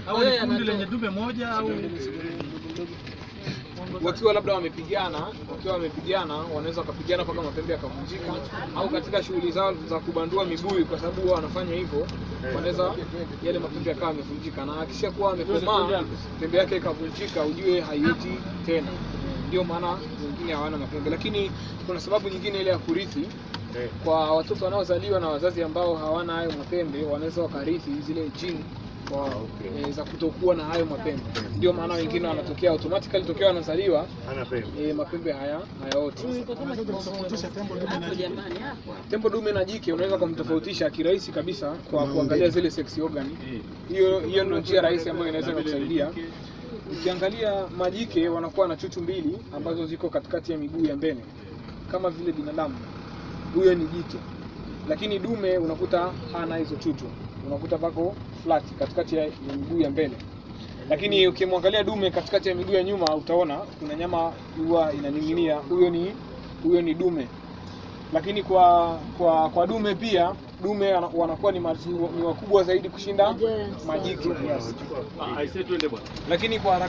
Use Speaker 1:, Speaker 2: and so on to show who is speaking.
Speaker 1: Au ni kundi lenye dume moja au
Speaker 2: wakiwa labda wamepigana, wanaweza wakapigana mpaka mapembe yakavunjika, au katika shughuli zao za kubandua miguu, kwa sababu wanafanya hivyo, wanaweza yale mapembe yakawa yamevunjika, na akisha kuwa amekomaa pembe yake ikavunjika, ujue haioti tena. Ndio maana wengine hawana mapembe. Lakini kuna sababu nyingine ile ya kurithi. Kwa watoto wanaozaliwa na wazazi ambao hawana hayo mapembe, wanaweza wakarithi zile gene za kutokuwa na hayo mapembe. Ndio maana wengine wanatokea automatically tokea wanazaliwa mapembe hayaoti. Tembo dume na jike unaweza kumtofautisha kirahisi kabisa kwa kuangalia zile sex organ. Hiyo ndio njia rahisi ambayo inaweza kukusaidia. Ukiangalia majike wanakuwa na chuchu mbili ambazo ziko katikati ya miguu ya mbele kama vile binadamu. Huyo ni jike. Lakini dume unakuta hana hizo chuchu. Unakuta pako flat katikati ya miguu ya mbele. Lakini ukimwangalia dume katikati ya miguu ya nyuma utaona kuna nyama huwa inaning'inia. Huyo ni dume. Lakini kwa dume pia, dume wanakuwa ni wakubwa zaidi kushinda majike. Yes. Lakini kwa